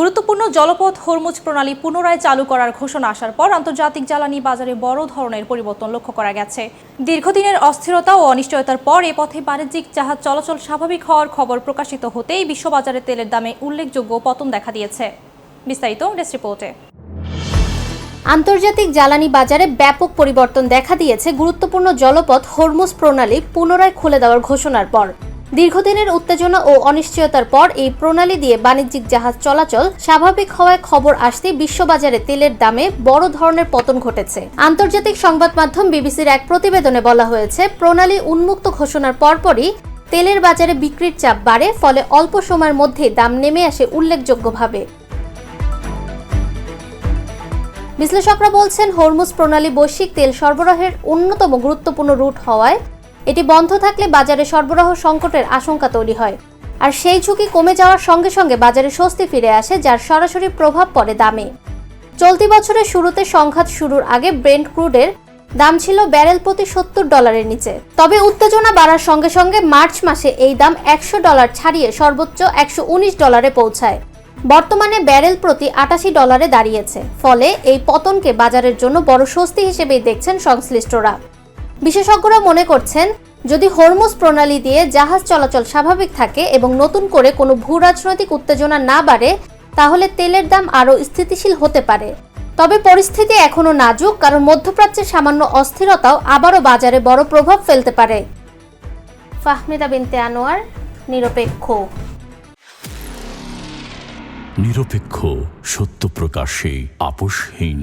গুরুত্বপূর্ণ জলপথ হরমুজ প্রণালী পুনরায় চালু করার ঘোষণা আসার পর আন্তর্জাতিক জ্বালানি বাজারে বড় ধরনের পরিবর্তন লক্ষ্য করা গেছে। দীর্ঘদিনের অস্থিরতা ও অনিশ্চয়তার পর এ পথে বাণিজ্যিক জাহাজ চলাচল স্বাভাবিক হওয়ার খবর প্রকাশিত হতেই বিশ্ববাজারে তেলের দামে উল্লেখযোগ্য পতন দেখা দিয়েছে। বিস্তারিত ডেস্ক রিপোর্টে। আন্তর্জাতিক জ্বালানি বাজারে ব্যাপক পরিবর্তন দেখা দিয়েছে গুরুত্বপূর্ণ জলপথ হরমুজ প্রণালী পুনরায় খুলে দেওয়ার ঘোষণার পর। দীর্ঘদিনের উত্তেজনা ও অনিশ্চয়তার পর এই প্রণালী দিয়ে বাণিজ্যিক জাহাজ চলাচল স্বাভাবিক হওয়ায় খবর আসতেই বিশ্ববাজারে তেলের দামে বড় ধরনের পতন ঘটেছে। আন্তর্জাতিক সংবাদ মাধ্যম বিবিসির এক প্রতিবেদনে বলা হয়েছে, প্রণালী উন্মুক্ত ঘোষণার পরপরই তেলের বাজারে বিক্রির চাপ বাড়ে, ফলে অল্প সময়ের মধ্যে দাম নেমে আসে উল্লেখযোগ্যভাবে। বিশ্লেষকরা বলছেন, হরমুজ প্রণালী বৈশ্বিক তেল সরবরাহের অন্যতম গুরুত্বপূর্ণ রুট হওয়ায় এটি বন্ধ থাকলে বাজারে সরবরাহ সংকটের আশঙ্কা তৈরি হয়, আর সেই ঝুঁকি কমে যাওয়ার সঙ্গে সঙ্গে বাজারে স্বস্তি ফিরে আসে, যার সরাসরি প্রভাব পড়ে দামে। চলতি বছরের শুরুতে সংঘাত শুরুর আগে ব্রেন্ট ক্রুডের দাম ছিল ব্যারেল প্রতি $70 নিচে। তবে উত্তেজনা বাড়ার সঙ্গে সঙ্গে মার্চ মাসে এই দাম $100 ছাড়িয়ে সর্বোচ্চ $119 পৌঁছায়। বর্তমানে ব্যারেল প্রতি $88 দাঁড়িয়েছে। ফলে এই পতনকে বাজারের জন্য বড় স্বস্তি হিসেবেই দেখছেন সংশ্লিষ্টরা। বিশেষজ্ঞরা মনে করছেন, যদি হরমুজ প্রণালী দিয়ে জাহাজ চলাচল স্বাভাবিক থাকে এবং নতুন করে কোনো ভূরাজনৈতিক উত্তেজনা না বাড়ে, তাহলে তেলের দাম আরও স্থিতিশীল হতে পারে। তবে পরিস্থিতি এখনও নাজুক, কারণ মধ্যপ্রাচ্যের সামান্য অস্থিরতাও আবারও বাজারে বড় প্রভাব ফেলতে পারে। ফাহমিদা বিনতে আনোয়ার, নিরপেক্ষ। নিরপেক্ষ, সত্য প্রকাশে আপোষহীন।